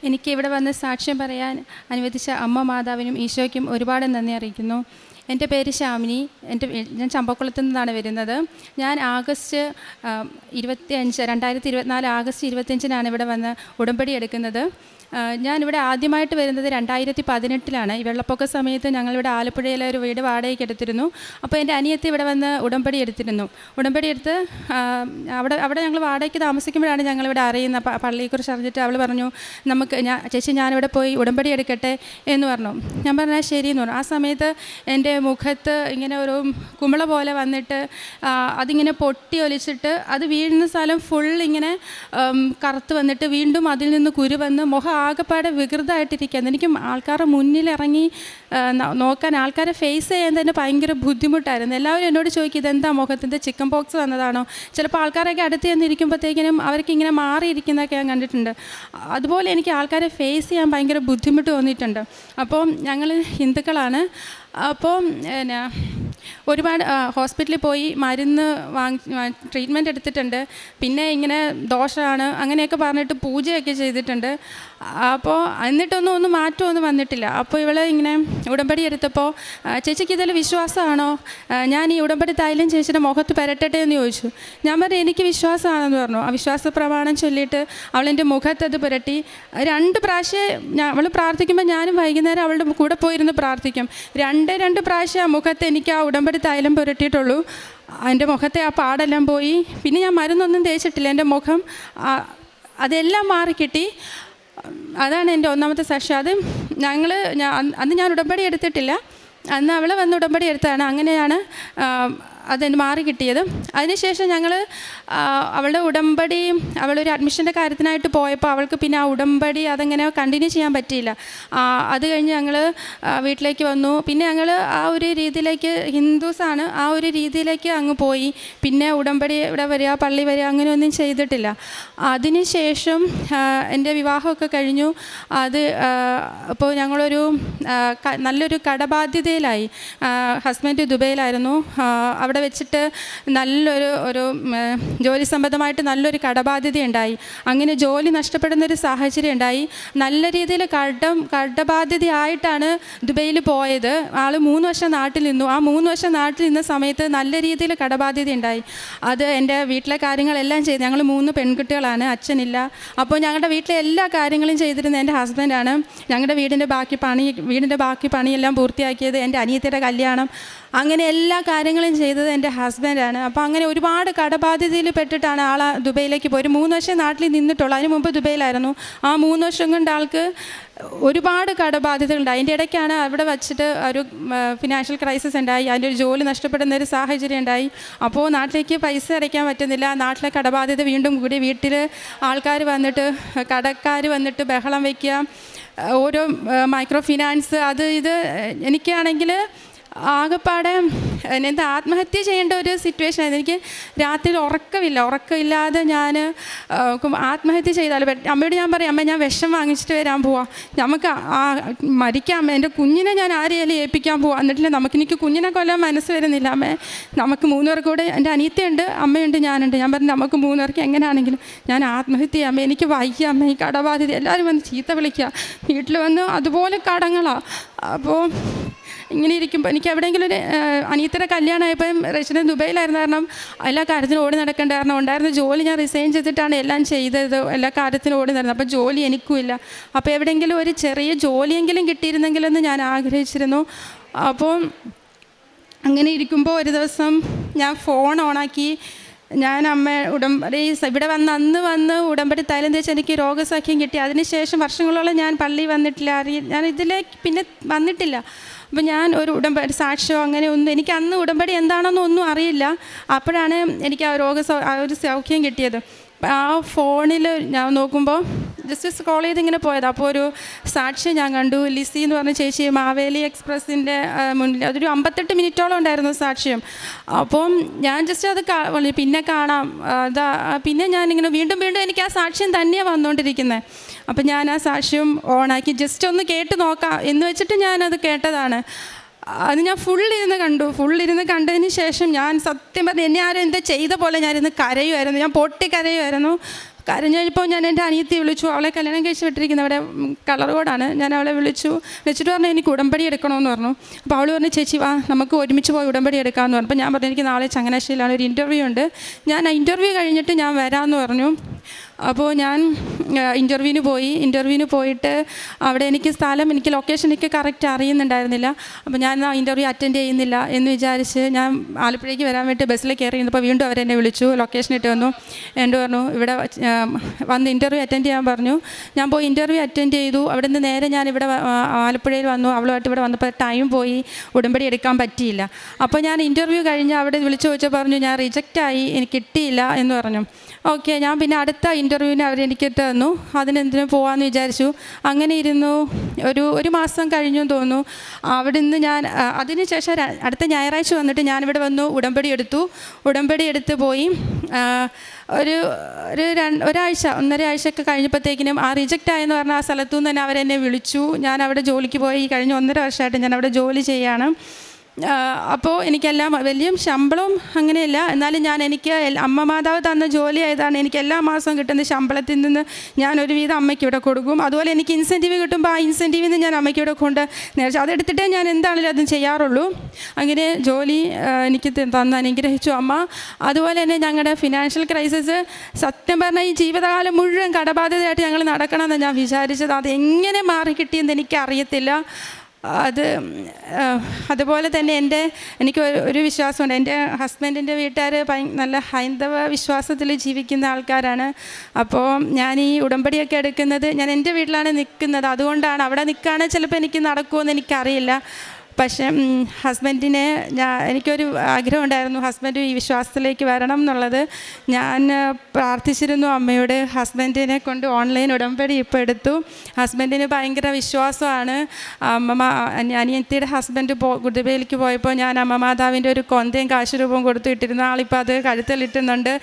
എനിക്ക് ഇവിടെ വന്ന് സാക്ഷ്യം പറയാൻ അനുവദിച്ച അമ്മ മാതാവിനും ഈശോയ്ക്കും ഒരുപാട് നന്ദി അറിയിക്കുന്നു. എൻ്റെ പേര് ശാമിനി. ഞാൻ ചമ്പക്കുളത്തു നിന്നാണ് വരുന്നത്. ഞാൻ ആഗസ്റ്റ് 2024 ആഗസ്റ്റ് 25 ഇവിടെ വന്ന് ഉടമ്പടി എടുക്കുന്നത്. ഞാനിവിടെ ആദ്യമായിട്ട് വരുന്നത് 2018 ഈ വെള്ളപ്പൊക്ക സമയത്ത് ഞങ്ങളിവിടെ ആലപ്പുഴയിലെ ഒരു വീട് വാടകയ്ക്ക് എടുത്തിരുന്നു. അപ്പോൾ എൻ്റെ അനിയത്തി ഇവിടെ വന്ന് ഉടമ്പടി എടുത്തിരുന്നു. ഉടമ്പടി എടുത്ത് അവിടെ ഞങ്ങൾ വാടകയ്ക്ക് താമസിക്കുമ്പോഴാണ് ഞങ്ങളിവിടെ അറിയുന്ന പള്ളിയെക്കുറിച്ച് അറിഞ്ഞിട്ട് അവൾ പറഞ്ഞു, ചേച്ചി ഞാനിവിടെ പോയി ഉടമ്പടി എടുക്കട്ടെ എന്ന് പറഞ്ഞു. ഞാൻ പറഞ്ഞാൽ ശരിയെന്ന് പറഞ്ഞു. ആ സമയത്ത് എൻ്റെ മുഖത്ത് ഇങ്ങനെ ഒരു കുമിള പോലെ വന്നിട്ട് അതിങ്ങനെ പൊട്ടി ഒലിച്ചിട്ട് അത് വീഴുന്ന സ്ഥലം ഫുൾ ഇങ്ങനെ കറുത്ത് വന്നിട്ട് വീണ്ടും അതിൽ നിന്ന് കുരു വന്ന് മുഖം ആകെപ്പാടെ വികൃതമായിട്ടിരിക്കുകയാണ്. എനിക്ക് ആൾക്കാരുടെ മുന്നിലിറങ്ങി നോക്കാൻ, ആൾക്കാരെ ഫേസ് ചെയ്യാൻ തന്നെ ഭയങ്കര ബുദ്ധിമുട്ടായിരുന്നു. എല്ലാവരും എന്നോട് ചോദിക്കും, ഇതെന്താ മുഖത്തിൻ്റെ ചിക്കൻ പോക്സ് വന്നതാണോ? ചിലപ്പോൾ ആൾക്കാരൊക്കെ അടുത്ത് ചെന്നിരിക്കുമ്പോഴത്തേക്കിനും അവർക്ക് ഇങ്ങനെ മാറിയിരിക്കുന്നതൊക്കെ ഞാൻ കണ്ടിട്ടുണ്ട്. അതുപോലെ എനിക്ക് ആൾക്കാരെ ഫേസ് ചെയ്യാൻ ഭയങ്കര ബുദ്ധിമുട്ട് തോന്നിയിട്ടുണ്ട്. അപ്പോൾ ഞങ്ങൾ ഹിന്ദുക്കളാണ്. അപ്പോൾ ഒരുപാട് ഹോസ്പിറ്റലിൽ പോയി മരുന്ന് ട്രീറ്റ്മെൻറ്റ് എടുത്തിട്ടുണ്ട്. പിന്നെ ഇങ്ങനെ ദോഷമാണ് അങ്ങനെയൊക്കെ പറഞ്ഞിട്ട് പൂജയൊക്കെ ചെയ്തിട്ടുണ്ട്. അപ്പോൾ എന്നിട്ടൊന്നും മാറ്റമൊന്നും വന്നിട്ടില്ല. അപ്പോൾ ഇവള് ഇങ്ങനെ ഉടമ്പടി എടുത്തപ്പോൾ, ചേച്ചിക്ക് ഇതിൽ വിശ്വാസമാണോ? ഞാൻ ഈ ഉടമ്പടി തൈലം ചേച്ചിയുടെ മുഖത്ത് പുരട്ടട്ടെ എന്ന് ചോദിച്ചു. ഞാൻ പറഞ്ഞു എനിക്ക് വിശ്വാസമാണെന്ന് പറഞ്ഞു. ആ വിശ്വാസ പ്രമാണം ചൊല്ലിയിട്ട് അവളെൻ്റെ മുഖത്തത് പുരട്ടി 2 പ്രാവശ്യം അവൾ പ്രാർത്ഥിക്കുമ്പോൾ ഞാനും വൈകുന്നേരം അവളുടെ കൂടെ പോയിരുന്ന് പ്രാർത്ഥിക്കും. 2 പ്രാവശ്യം ആ മുഖത്ത് എനിക്ക് ആ ഉടമ്പടി തൈലം പുരട്ടിയിട്ടുള്ളൂ. എൻ്റെ മുഖത്തെ ആ പാടെല്ലാം പോയി. പിന്നെ ഞാൻ മരുന്നൊന്നും തേച്ചിട്ടില്ല. എൻ്റെ മുഖം അതെല്ലാം മാറിക്കിട്ടി. അതാണ് എൻ്റെ ഒന്നാമത്തെ സാക്ഷ്യം. അത് അന്ന് ഞാൻ ഉടമ്പടി എടുത്തിട്ടില്ല. അന്ന് അവൾ വന്ന് ഉടമ്പടി എടുത്തതാണ്. അങ്ങനെയാണ് അതെന്ന് മാറി കിട്ടിയത്. അതിനുശേഷം ഞങ്ങൾ അവളുടെ ഉടമ്പടി, അവളൊരു അഡ്മിഷൻ്റെ കാര്യത്തിനായിട്ട് പോയപ്പോൾ അവൾക്ക് പിന്നെ ആ ഉടമ്പടി അതങ്ങനെ കണ്ടിന്യൂ ചെയ്യാൻ പറ്റിയില്ല. അത് കഴിഞ്ഞ് ഞങ്ങൾ വീട്ടിലേക്ക് വന്നു. പിന്നെ ഞങ്ങൾ ആ ഒരു രീതിയിലേക്ക്, ഹിന്ദുസാണ്, ആ ഒരു രീതിയിലേക്ക് അങ്ങ് പോയി. പിന്നെ ഉടമ്പടി ഇവിടെ വരിക, പള്ളി വരിക, അങ്ങനെയൊന്നും ചെയ്തിട്ടില്ല. അതിനുശേഷം എൻ്റെ വിവാഹമൊക്കെ കഴിഞ്ഞു. അപ്പോൾ ഞങ്ങളൊരു നല്ലൊരു കടബാധ്യതയിലായി. ഹസ്ബൻഡ് ദുബൈയിലായിരുന്നു. അവിടെ വെച്ചിട്ട് നല്ലൊരു ജോലി സംബന്ധമായിട്ട് നല്ലൊരു കടബാധ്യതയുണ്ടായി. അങ്ങനെ ജോലി നഷ്ടപ്പെടുന്നൊരു സാഹചര്യം ഉണ്ടായി. നല്ല രീതിയിൽ കടബാധ്യതയായിട്ടാണ് ദുബൈയിൽ പോയത്. ആൾ 3 വർഷം നാട്ടിൽ നിന്നു. ആ 3 വർഷം നാട്ടിൽ നിന്ന സമയത്ത് നല്ല രീതിയിൽ കടബാധ്യത ഉണ്ടായി. അത് എൻ്റെ വീട്ടിലെ കാര്യങ്ങളെല്ലാം ചെയ്ത്, ഞങ്ങൾ 3 പെൺകുട്ടികളാണ്, അച്ഛനില്ല. അപ്പോൾ ഞങ്ങളുടെ വീട്ടിലെ എല്ലാ കാര്യങ്ങളും ചെയ്തിരുന്നത് എൻ്റെ ഹസ്ബൻഡാണ്. ഞങ്ങളുടെ വീടിൻ്റെ ബാക്കി പണിയെല്ലാം പൂർത്തിയാക്കിയത്, എൻ്റെ അനിയത്തിയുടെ കല്യാണം, അങ്ങനെ എല്ലാ കാര്യങ്ങളും ചെയ്തത് എൻ്റെ ഹസ്ബൻഡാണ്. അപ്പോൾ അങ്ങനെ ഒരുപാട് കടബാധ്യതയിൽ പെട്ടിട്ടാണ് ആൾ ദുബൈയിലേക്ക് പോയി. 3 വർഷം നാട്ടിൽ നിന്നിട്ടുള്ളൂ. അതിന് മുമ്പ് ദുബൈയിലായിരുന്നു. ആ 3 വർഷം കൊണ്ട് ആൾക്ക് ഒരുപാട് കടബാധ്യതകളുണ്ടായി. അതിൻ്റെ ഇടയ്ക്കാണ് അവിടെ വച്ചിട്ട് ഒരു ഫിനാൻഷ്യൽ ക്രൈസിസ് ഉണ്ടായി. അതിൻ്റെ ഒരു ജോലി നഷ്ടപ്പെടുന്ന ഒരു സാഹചര്യം ഉണ്ടായി. അപ്പോൾ നാട്ടിലേക്ക് പൈസ അടയ്ക്കാൻ പറ്റുന്നില്ല. നാട്ടിലെ കടബാധ്യത വീണ്ടും കൂടി. വീട്ടിൽ കടക്കാർ വന്നിട്ട് ബഹളം വയ്ക്കുക, ഓരോ മൈക്രോ ഫിനാൻസ്, അത് ഇത്. എനിക്കാണെങ്കിൽ ആകെപ്പാടെ എന്താ ആത്മഹത്യ ചെയ്യേണ്ട ഒരു സിറ്റുവേഷൻ ആയിരുന്നു. എനിക്ക് രാത്രിയിൽ ഉറക്കമില്ലാതെ ഞാൻ ആത്മഹത്യ ചെയ്താൽ അമ്മയോട് ഞാൻ പറയും, അമ്മ ഞാൻ വിഷം വാങ്ങിച്ചിട്ട് വരാൻ പോവാം, നമുക്ക് മരിക്കാം, എൻ്റെ കുഞ്ഞിനെ ഞാൻ ആരെയാലും ഏൽപ്പിക്കാൻ പോവാം. എന്നിട്ടില്ല, എനിക്ക് കുഞ്ഞിനെ കൊല്ലാൻ മനസ്സ് വരുന്നില്ല. അമ്മേ, നമുക്ക് 3 പേർക്ക് കൂടെ, എൻ്റെ അനിയത്തിയുണ്ട്, അമ്മയുണ്ട്, ഞാനുണ്ട്. ഞാൻ പറഞ്ഞു നമുക്ക് 3 പേർക്ക് എങ്ങനെയാണെങ്കിലും ഞാൻ ആത്മഹത്യ ചെയ്യാം, അമ്മ എനിക്ക് വയ്യ, അമ്മ ഈ കടബാധ്യത. എല്ലാവരും വന്ന് ചീത്ത വിളിക്കുക. വീട്ടിൽ വന്ന് അതുപോലെ കടങ്ങളാണ്. അപ്പോൾ ഇങ്ങനെ ഇരിക്കുമ്പോൾ എനിക്ക് എവിടെയെങ്കിലും ഒരു അനിയത്തിയുടെ കല്യാണമായപ്പോൾ റെസിഡൻറ്റ് ദുബൈയിലായിരുന്നു. കാരണം എല്ലാ കാര്യത്തിനും ഓടി നടക്കേണ്ട കാരണം ഉണ്ടായിരുന്ന ജോലി ഞാൻ റിസൈൻ ചെയ്തിട്ടാണ് എല്ലാം ചെയ്തത്. എല്ലാ കാര്യത്തിനും ഓടി നടന്നത്. അപ്പോൾ ജോലി എനിക്കുമില്ല. അപ്പോൾ എവിടെയെങ്കിലും ഒരു ചെറിയ ജോലിയെങ്കിലും കിട്ടിയിരുന്നെങ്കിലെന്ന് ഞാൻ ആഗ്രഹിച്ചിരുന്നു. അപ്പോൾ അങ്ങനെ ഇരിക്കുമ്പോൾ ഒരു ദിവസം ഞാൻ ഫോൺ ഓണാക്കി. ഞാൻ ഉടമ്പടി ഇവിടെ അന്ന് വന്ന് ഉടമ്പടി തൈലം തേച്ച് എനിക്ക് രോഗസൗഖ്യം കിട്ടി. അതിനുശേഷം വർഷങ്ങളോളം ഞാൻ പള്ളി വന്നിട്ടില്ല. ഞാൻ ഇതിലേക്ക് പിന്നെ വന്നിട്ടില്ല. അപ്പോൾ ഞാൻ ഒരു ഉടമ്പടി സാക്ഷ്യമോ അങ്ങനെ ഒന്നും, എനിക്ക് അന്ന് ഉടമ്പടി എന്താണെന്നോ ഒന്നും അറിയില്ല. അപ്പോഴാണ് എനിക്ക് ആ ഒരു സൗഖ്യം കിട്ടിയത്. ആ ഫോണിൽ ഞാൻ നോക്കുമ്പോൾ ജസ്റ്റ് സ്ക്രോൾ ചെയ്തിങ്ങനെ പോയത്. അപ്പോൾ ഒരു സാക്ഷ്യം ഞാൻ കണ്ടു. ലിസി എന്ന് പറഞ്ഞ ചേച്ചി മാവേലി എക്സ്പ്രസിൻ്റെ മുന്നിൽ, അതൊരു 58 മിനിറ്റോളം ഉണ്ടായിരുന്നു സാക്ഷ്യം. അപ്പം ഞാൻ ജസ്റ്റ് അത് പിന്നെ കാണാം. പിന്നെ ഞാനിങ്ങനെ വീണ്ടും എനിക്ക് ആ സാക്ഷ്യം തന്നെയാണ് വന്നുകൊണ്ടിരിക്കുന്നത്. അപ്പം ഞാൻ ആ സാക്ഷ്യം ഓണാക്കി ജസ്റ്റ് ഒന്ന് കേട്ട് നോക്കാം എന്ന് വെച്ചിട്ട് ഞാനത് കേട്ടതാണ്. അത് ഞാൻ ഫുള്ളിരുന്ന് കണ്ടതിന് ശേഷം ഞാൻ സത്യം പറഞ്ഞ് എന്നെ ആരും എന്താ ചെയ്ത പോലെ ഞാനിരുന്ന് കരയുമായിരുന്നു. ഞാൻ പൊട്ടിക്കരയുമായിരുന്നു. കരഞ്ഞു കഴിഞ്ഞപ്പോൾ ഞാൻ എൻ്റെ അനിയത്തിയെ വിളിച്ചു. അവളെ കല്യാണം കഴിച്ച് വിട്ടിരിക്കുന്ന അവിടെ കളർകോടാണ്. ഞാൻ അവളെ വിളിച്ചിട്ട് പറഞ്ഞു എനിക്ക് ഉടമ്പടി എടുക്കണമെന്ന് പറഞ്ഞു. അപ്പോൾ അവൾ പറഞ്ഞു ചേച്ചി വാ നമുക്ക് ഒരുമിച്ച് പോയി ഉടമ്പടി എടുക്കാമെന്ന് പറഞ്ഞു. അപ്പോൾ ഞാൻ പറഞ്ഞു എനിക്ക് നാളെ ചങ്ങനാശ്ശേരിയിലാണ് ഒരു ഇൻ്റർവ്യൂ ഉണ്ട്, ഞാൻ ആ ഇൻ്റർവ്യൂ കഴിഞ്ഞിട്ട് ഞാൻ വരാമെന്ന് പറഞ്ഞു. അപ്പോൾ ഞാൻ ഇൻ്റർവ്യൂവിന് പോയിട്ട് അവിടെ എനിക്ക് ലൊക്കേഷൻ എനിക്ക് കറക്റ്റ് അറിയുന്നുണ്ടായിരുന്നില്ല. അപ്പോൾ ഞാൻ ആ ഇൻ്റർവ്യൂ അറ്റൻഡ് ചെയ്യുന്നില്ല എന്ന് വിചാരിച്ച് ഞാൻ ആലപ്പുഴയ്ക്ക് വരാൻ വേണ്ടി ബസ്സിൽ കയറിയിരുന്നപ്പോൾ വീണ്ടും അവരെന്നെ വിളിച്ചു, ലൊക്കേഷൻ ഇട്ട് വന്നു. എന്നോട് പറഞ്ഞു ഇവിടെ വന്ന് ഇൻ്റർവ്യൂ അറ്റൻഡ് ചെയ്യാൻ പറഞ്ഞു. ഞാൻ പോയി ഇൻ്റർവ്യൂ അറ്റൻഡ് ചെയ്തു. അവിടെ നിന്ന് നേരെ ഞാൻ ഇവിടെ ആലപ്പുഴയിൽ വന്നു. അവളുമായിട്ട് ഇവിടെ വന്നപ്പോൾ ടൈം പോയി, ഉടമ്പടി എടുക്കാൻ പറ്റിയില്ല. അപ്പോൾ ഞാൻ ഇൻ്റർവ്യൂ കഴിഞ്ഞ് അവിടെ വിളിച്ചു ചോദിച്ചാൽ പറഞ്ഞു ഞാൻ റിജക്റ്റായി, എനിക്ക് കിട്ടിയില്ല എന്ന് പറഞ്ഞു. ഓക്കെ, ഞാൻ പിന്നെ അടുത്ത ഇൻ്റർവ്യൂവിന് അവരെനിക്കിട്ട് തന്നു. അതിനെന്തിനു പോകാമെന്ന് വിചാരിച്ചു. അങ്ങനെ ഇരുന്നു. ഒരു മാസം കഴിഞ്ഞു തോന്നുന്നു. അവിടെ നിന്ന് ഞാൻ അതിന് ശേഷം അടുത്ത ഞായറാഴ്ച വന്നിട്ട് ഞാനിവിടെ വന്നു ഉടമ്പടി എടുത്ത് പോയി. ഒന്നര ആഴ്ചയൊക്കെ കഴിഞ്ഞപ്പോഴത്തേക്കിനും ആ റിജക്റ്റ് ആയെന്ന് പറഞ്ഞ ആ സ്ഥലത്തു നിന്ന് തന്നെ അവരെന്നെ വിളിച്ചു. ഞാൻ അവിടെ ജോലിക്ക് പോയി. കഴിഞ്ഞ 1.5 വർഷമായിട്ട് ഞാൻ അവിടെ ജോലി ചെയ്യാണ്. അപ്പോൾ എനിക്കെല്ലാം വലിയ ശമ്പളവും അങ്ങനെയല്ല, എന്നാലും എനിക്ക് അമ്മ മാതാവ് തന്ന ജോലി ആയതാണ്. എനിക്ക് എല്ലാ മാസവും കിട്ടുന്ന ശമ്പളത്തിൽ നിന്ന് ഞാൻ ഒരുവിധം അമ്മയ്ക്ക് ഇവിടെ കൊടുക്കും. അതുപോലെ എനിക്ക് ഇൻസെൻറ്റീവ് കിട്ടുമ്പോൾ ആ ഇൻസെൻറ്റീവിൽ നിന്ന് ഞാൻ അമ്മയ്ക്ക് ഇവിടെ കൊണ്ട് നേരിച്ചു അതെടുത്തിട്ടേ ഞാൻ എന്താണെങ്കിലും അതും ചെയ്യാറുള്ളൂ. അങ്ങനെ ജോലി എനിക്ക് തന്ന് അനുഗ്രഹിച്ചു അമ്മ. അതുപോലെ തന്നെ ഞങ്ങളുടെ ഫിനാൻഷ്യൽ ക്രൈസിസ് സത്യം പറഞ്ഞാൽ ഈ ജീവിതകാലം മുഴുവൻ കടബാധ്യതയായിട്ട് ഞങ്ങൾ നടക്കണമെന്ന് ഞാൻ വിചാരിച്ചത്. അത് എങ്ങനെ മാറി കിട്ടിയെന്ന് എനിക്കറിയത്തില്ല. അതുപോലെ തന്നെ എനിക്ക് ഒരു വിശ്വാസമുണ്ട്. എൻ്റെ ഹസ്ബൻഡിൻ്റെ വീട്ടുകാർ നല്ല ഹൈന്ദവ വിശ്വാസത്തിൽ ജീവിക്കുന്ന ആൾക്കാരാണ്. അപ്പോൾ ഞാൻ ഈ ഉടമ്പടിയൊക്കെ എടുക്കുന്നത് ഞാൻ എൻ്റെ വീട്ടിലാണ് നിൽക്കുന്നത്. അതുകൊണ്ടാണ് അവിടെ നിൽക്കുകയാണെങ്കിൽ ചിലപ്പോൾ എനിക്ക് നടക്കുമെന്ന് എനിക്കറിയില്ല. പക്ഷേ എനിക്കൊരു ആഗ്രഹം ഉണ്ടായിരുന്നു ഹസ്ബൻഡ് ഈ വിശ്വാസത്തിലേക്ക് വരണം എന്നുള്ളത്. ഞാൻ പ്രാർത്ഥിച്ചിരുന്നു അമ്മയോട്. ഹസ്ബൻഡിനെ കൊണ്ട് ഓൺലൈൻ ഉടമ്പടി ഇപ്പോൾ എടുത്തു. ഹസ്ബൻഡിന് ഭയങ്കര വിശ്വാസമാണ്. അനിയത്തിയുടെ ഹസ്ബൻഡ് ഗുരുബയിലേക്ക് പോയപ്പോൾ ഞാൻ അമ്മ മാതാവിൻ്റെ ഒരു കൊന്തയും കാശുരൂപവും കൊടുത്തു ഇട്ടിരുന്ന ആളിപ്പോൾ അത് കഴുത്തിലിട്ടുന്നുണ്ട്.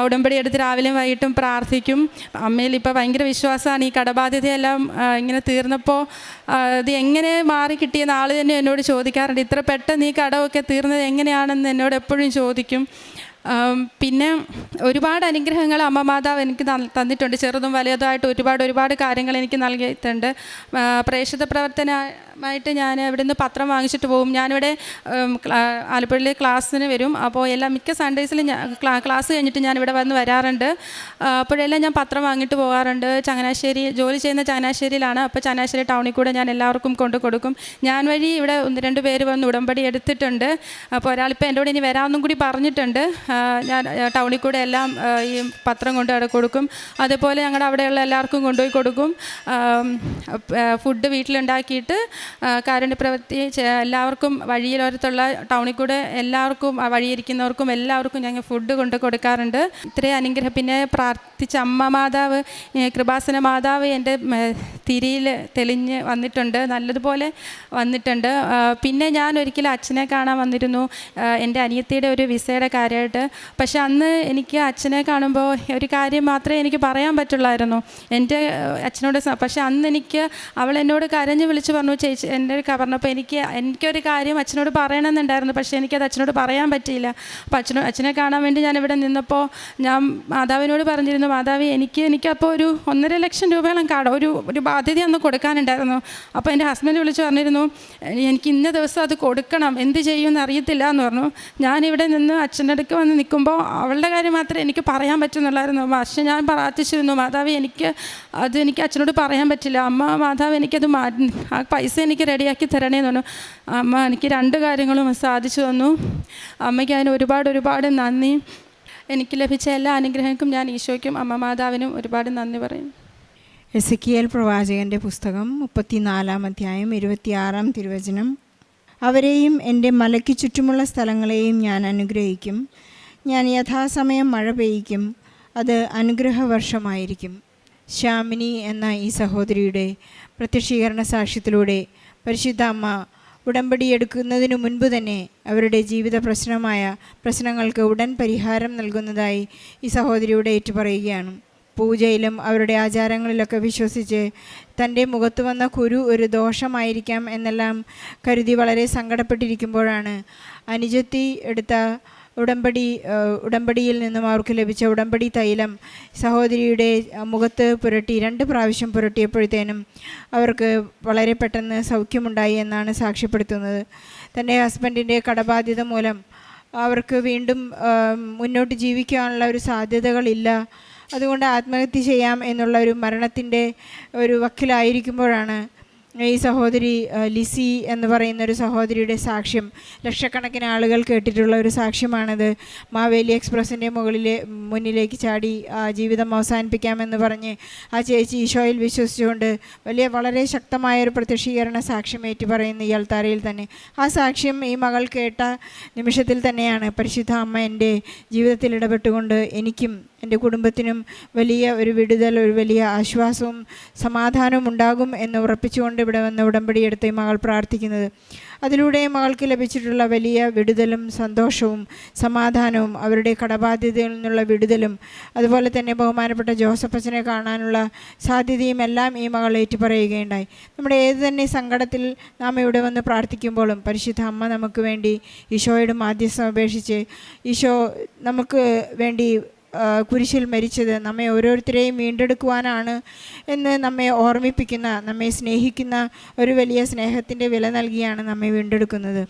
ഉടമ്പടി എടുത്ത് രാവിലെയും വൈകിട്ടും പ്രാർത്ഥിക്കും. അമ്മയിൽ ഇപ്പോൾ ഭയങ്കര വിശ്വാസമാണ്. ഈ കടബാധ്യതയെല്ലാം ഇങ്ങനെ തീർന്നപ്പോൾ ഇത് എങ്ങനെ മാറി കിട്ടിയെന്ന് ആൾ തന്നെ എന്നോട് ചോദിക്കാറുണ്ട്. ഇത്ര പെട്ടെന്ന് ഈ കടമൊക്കെ തീർന്നത് എങ്ങനെയാണെന്ന് എന്നോട് എപ്പോഴും ചോദിക്കും. പിന്നെ ഒരുപാട് അനുഗ്രഹങ്ങൾ അമ്മ മാതാവ് എനിക്ക് തന്നിട്ടുണ്ട്. ചെറുതും വലുതുമായിട്ട് ഒരുപാട് കാര്യങ്ങൾ എനിക്ക് നൽകിയിട്ടുണ്ട്. പ്രേക്ഷിത പ്രവർത്തനമായിട്ട് ഞാൻ ഇവിടെ നിന്ന് പത്രം വാങ്ങിച്ചിട്ട് പോകും. ഞാനിവിടെ ആലപ്പുഴയിൽ ക്ലാസ്സിന് വരും. അപ്പോൾ മിക്ക സൺഡേസിലും ക്ലാസ് കഴിഞ്ഞിട്ട് ഞാനിവിടെ വരാറുണ്ട്. അപ്പോഴെല്ലാം ഞാൻ പത്രം വാങ്ങിയിട്ട് പോകാറുണ്ട്. ജോലി ചെയ്യുന്ന ചങ്ങനാശ്ശേരിയിലാണ്. അപ്പോൾ ചങ്ങനാശ്ശേരി ടൗണിൽ കൂടെ ഞാൻ എല്ലാവർക്കും കൊണ്ട് കൊടുക്കും. ഞാൻ വഴി ഇവിടെ 1-2 പേര് വന്ന് ഉടമ്പടി എടുത്തിട്ടുണ്ട്. അപ്പോൾ ഒരാളിപ്പോൾ എൻ്റെ കൂടെ ഇനി വരാമെന്നും കൂടി പറഞ്ഞിട്ടുണ്ട്. ഞാൻ ടൗണിൽ കൂടെ എല്ലാം ഈ പത്രം കൊണ്ട് അവിടെ കൊടുക്കും. അതേപോലെ ഞങ്ങളുടെ അവിടെയുള്ള എല്ലാവർക്കും കൊണ്ടുപോയി കൊടുക്കും. ഫുഡ് വീട്ടിലുണ്ടാക്കിയിട്ട് കാരുണ്യപ്രവൃത്തി എല്ലാവർക്കും വഴിയിലോരത്തുള്ള ടൗണിൽ കൂടെ എല്ലാവർക്കും വഴിയിരിക്കുന്നവർക്കും എല്ലാവർക്കും ഞങ്ങൾ ഫുഡ് കൊണ്ട് കൊടുക്കാറുണ്ട്. ഇത്രയും അനുഗ്രഹം. പിന്നെ പ്രാർത്ഥിച്ച അമ്മ മാതാവ്, കൃപാസന മാതാവ് എൻ്റെ തിരിയിൽ തെളിഞ്ഞ് വന്നിട്ടുണ്ട്, നല്ലതുപോലെ വന്നിട്ടുണ്ട്. പിന്നെ ഞാൻ ഒരിക്കലും അച്ഛനെ കാണാൻ വന്നിരുന്നു എൻ്റെ അനിയത്തിയുടെ ഒരു വിസയുടെ കാര്യമായിട്ട്. പക്ഷെ അന്ന് എനിക്ക് അച്ഛനെ കാണുമ്പോൾ ഒരു കാര്യം മാത്രമേ എനിക്ക് പറയാൻ പറ്റുള്ളായിരുന്നു എൻ്റെ അച്ഛനോട്. പക്ഷെ അന്ന് അവൾ എന്നോട് കരഞ്ഞ് വിളിച്ച് പറഞ്ഞു ചേച്ചി എൻ്റെ പറഞ്ഞപ്പോൾ എനിക്കൊരു കാര്യം അച്ഛനോട് പറയണമെന്നുണ്ടായിരുന്നു. പക്ഷേ എനിക്കത് അച്ഛനോട് പറയാൻ പറ്റിയില്ല. അപ്പോൾ അച്ഛനെ കാണാൻ വേണ്ടി ഞാൻ ഇവിടെ നിന്നപ്പോൾ ഞാൻ മാതാവിനോട് പറഞ്ഞിരുന്നു, മാതാവി എനിക്കപ്പോൾ ഒരു 1.5 ലക്ഷം രൂപയോളം ഒരു ബാധ്യത അന്ന് കൊടുക്കാനുണ്ടായിരുന്നു. അപ്പോൾ എൻ്റെ ഹസ്ബൻഡ് വിളിച്ച് പറഞ്ഞിരുന്നു എനിക്ക് ഇന്ന ദിവസം അത് കൊടുക്കണം, എന്ത് ചെയ്യുമെന്ന് അറിയത്തില്ല എന്ന് പറഞ്ഞു. ഞാനിവിടെ നിന്ന് അച്ഛൻ്റെ അടുക്ക് വന്ന് നിൽക്കുമ്പോൾ അവളുടെ കാര്യം മാത്രമേ എനിക്ക് പറയാൻ പറ്റുന്നുള്ളായിരുന്നു. പക്ഷേ ഞാൻ പ്രാർത്ഥിച്ചിരുന്നു, മാതാവ് എനിക്ക് അച്ഛനോട് പറയാൻ പറ്റില്ല, അമ്മ മാതാവ് എനിക്കത് ആ പൈസ എനിക്ക് റെഡിയാക്കി തരണേന്ന് പറഞ്ഞു. അമ്മ എനിക്ക് 2 കാര്യങ്ങളും സാധിച്ചു തന്നു. അമ്മയ്ക്ക് അതിന് ഒരുപാട് നന്ദി. എനിക്ക് ലഭിച്ച എല്ലാ അനുഗ്രഹങ്ങൾക്കും ഞാൻ ഈശോയ്ക്കും അമ്മ മാതാവിനും ഒരുപാട് നന്ദി പറയും. എസെക്കിയേൽ പ്രവാചകൻ്റെ പുസ്തകം 34-ാം അധ്യായം 26-ാം തിരുവചനം. അവരെയും എൻ്റെ മലയ്ക്ക് ചുറ്റുമുള്ള സ്ഥലങ്ങളെയും ഞാൻ അനുഗ്രഹിക്കും. ഞാൻ യഥാസമയം മഴ പെയ്യിക്കും, അത് അനുഗ്രഹവർഷമായിരിക്കും. ശ്യാമിനി എന്ന ഈ സഹോദരിയുടെ പ്രത്യക്ഷീകരണ സാക്ഷ്യത്തിലൂടെ പരിശുദ്ധ അമ്മ ഉടമ്പടി എടുക്കുന്നതിനു മുൻപ് തന്നെ അവരുടെ ജീവിത പ്രശ്നങ്ങൾക്ക് ഉടൻ പരിഹാരം നൽകുന്നതായി ഈ സഹോദരിയുടെ ഏറ്റുപറയുകയാണ്. പൂജയിലും അവരുടെ ആചാരങ്ങളിലൊക്കെ വിശ്വസിച്ച് തൻ്റെ മുഖത്ത് വന്ന കുരു ഒരു ദോഷമായിരിക്കാം എന്നെല്ലാം കരുതി വളരെ സങ്കടപ്പെട്ടിരിക്കുമ്പോഴാണ് അനുജത്തി എടുത്ത ഉടമ്പടിയിൽ നിന്നും അവർക്ക് ലഭിച്ച ഉടമ്പടി തൈലം സഹോദരിയുടെ മുഖത്ത് പുരട്ടി 2 പ്രാവശ്യം പുരട്ടിയപ്പോഴത്തേനും അവർക്ക് വളരെ പെട്ടെന്ന് സൗഖ്യമുണ്ടായി എന്നാണ് സാക്ഷ്യപ്പെടുത്തുന്നത്. തൻ്റെ ഹസ്ബൻഡിൻ്റെ കടബാധ്യത മൂലം അവർക്ക് വീണ്ടും മുന്നോട്ട് ജീവിക്കാനുള്ള ഒരു സാധ്യതകളില്ല, അതുകൊണ്ട് ആത്മഹത്യ ചെയ്യാം എന്നുള്ള ഒരു മരണത്തിൻ്റെ ഒരു വക്കിലായിരിക്കുമ്പോഴാണ് ഈ സഹോദരി ലിസി എന്ന് പറയുന്ന ഒരു സഹോദരിയുടെ സാക്ഷ്യം. ലക്ഷക്കണക്കിന് ആളുകൾ കേട്ടിട്ടുള്ള ഒരു സാക്ഷ്യമാണത്. മാവേലി എക്സ്പ്രസിൻ്റെ മുന്നിലേക്ക് ചാടി ജീവിതം അവസാനിപ്പിക്കാമെന്ന് പറഞ്ഞ് ആ ചേച്ചി ഈശോയിൽ വിശ്വസിച്ചുകൊണ്ട് വളരെ ശക്തമായൊരു പ്രത്യക്ഷീകരണ സാക്ഷ്യം ഏറ്റു പറയുന്ന ഈ അൾത്താരയിൽ തന്നെ. ആ സാക്ഷ്യം ഈ മകൾ കേട്ട നിമിഷത്തിൽ തന്നെയാണ് പരിശുദ്ധ അമ്മ എൻ്റെ ജീവിതത്തിൽ ഇടപെട്ടുകൊണ്ട് എനിക്കും എൻ്റെ കുടുംബത്തിനും വലിയ ഒരു വിടുതൽ, ഒരു വലിയ ആശ്വാസവും സമാധാനവും ഉണ്ടാകും എന്ന് ഉറപ്പിച്ചുകൊണ്ട് ഇവിടെ വന്ന് ഉടമ്പടിയെടുത്ത് ഈ മകൾ പ്രാർത്ഥിക്കുന്നത്. അതിലൂടെ മകൾക്ക് ലഭിച്ചിട്ടുള്ള വലിയ വിടുതലും സന്തോഷവും സമാധാനവും അവരുടെ കടബാധ്യതയിൽ നിന്നുള്ള വിടുതലും അതുപോലെ തന്നെ ബഹുമാനപ്പെട്ട ജോസഫ് അച്ഛനെ കാണാനുള്ള സാധ്യതയും എല്ലാം ഈ മകൾ ഏറ്റുപറയുകയുണ്ടായി. നമ്മുടെ ഏത് തന്നെ സങ്കടത്തിൽ നാം ഇവിടെ വന്ന് പ്രാർത്ഥിക്കുമ്പോഴും പരിശുദ്ധ അമ്മ നമുക്ക് വേണ്ടി ഈശോയുടെ മാധ്യസ്ഥം അപേക്ഷിച്ച് ഈശോ നമുക്ക് വേണ്ടി കുരിശിൽ മരിച്ചത് നമ്മെ ഓരോരുത്തരെയും വീണ്ടെടുക്കുവാനാണ് എന്ന് നമ്മെ ഓർമ്മിപ്പിക്കുന്ന, നമ്മെ സ്നേഹിക്കുന്ന ഒരു വലിയ സ്നേഹത്തിൻ്റെ വില നൽകിയാണ് നമ്മെ വീണ്ടെടുക്കുന്നത്.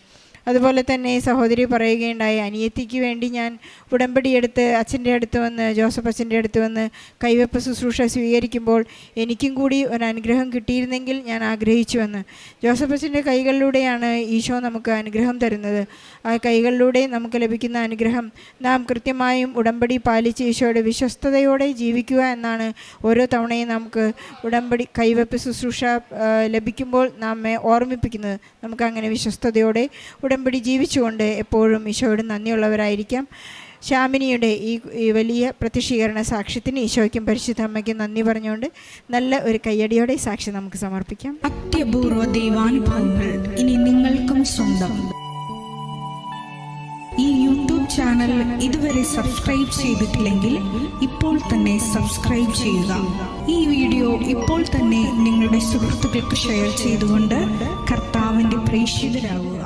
അതുപോലെ തന്നെ സഹോദരി പറയുകയുണ്ടായി, അനിയത്തിക്ക് വേണ്ടി ഞാൻ ഉടമ്പടിയെടുത്ത് അച്ഛൻ്റെ അടുത്ത് വന്ന്, ജോസഫ് അച്ഛൻ്റെ അടുത്ത് വന്ന് കൈവെപ്പ് ശുശ്രൂഷ സ്വീകരിക്കുമ്പോൾ എനിക്കും കൂടി ഒരു അനുഗ്രഹം കിട്ടിയിരുന്നെങ്കിൽ ഞാൻ ആഗ്രഹിച്ചുവെന്ന്. ജോസഫ് അച്ഛൻ്റെ കൈകളിലൂടെയാണ് ഈശോ നമുക്ക് അനുഗ്രഹം തരുന്നത്. ആ കൈകളിലൂടെ നമുക്ക് ലഭിക്കുന്ന അനുഗ്രഹം നാം കൃത്യമായും ഉടമ്പടി പാലിച്ച് ഈശോയുടെ വിശ്വസ്തയോടെ ജീവിക്കുക എന്നാണ് ഓരോ തവണയും നമുക്ക് ഉടമ്പടി കൈവെപ്പ് ശുശ്രൂഷ ലഭിക്കുമ്പോൾ നമ്മെ ഓർമ്മിപ്പിക്കുന്നത്. നമുക്കങ്ങനെ വിശ്വസ്തയോടെ ഉടമ്പടി ജീവിച്ചുകൊണ്ട് എപ്പോഴും ഈശോയോട് നന്ദിയുള്ളവരായിരിക്കാം. ശാമിനിയുടെ ഈ വലിയ പ്രത്യക്ഷീകരണ സാക്ഷ്യത്തിന് ഈശോയ്ക്കും പരിശുദ്ധ അമ്മയ്ക്കും നന്ദി പറഞ്ഞുകൊണ്ട് നല്ല ഒരു കയ്യടിയോടെ സാക്ഷ്യം നമുക്ക് സമർപ്പിക്കാം. അത്യപൂർവ ദൈവാനുഭവങ്ങൾ ഇനി നിങ്ങൾക്കും സ്വന്തം. ഈ യൂട്യൂബ് ചാനൽ ഇതുവരെ സബ്സ്ക്രൈബ് ചെയ്തിട്ടില്ലെങ്കിൽ ഇപ്പോൾ തന്നെ സബ്സ്ക്രൈബ് ചെയ്യുക. ഈ വീഡിയോ ഇപ്പോൾ തന്നെ നിങ്ങളുടെ സുഹൃത്തുക്കൾക്ക് ഷെയർ ചെയ്തുകൊണ്ട് കർത്താവിൻ്റെ പ്രേക്ഷിതരാകുക.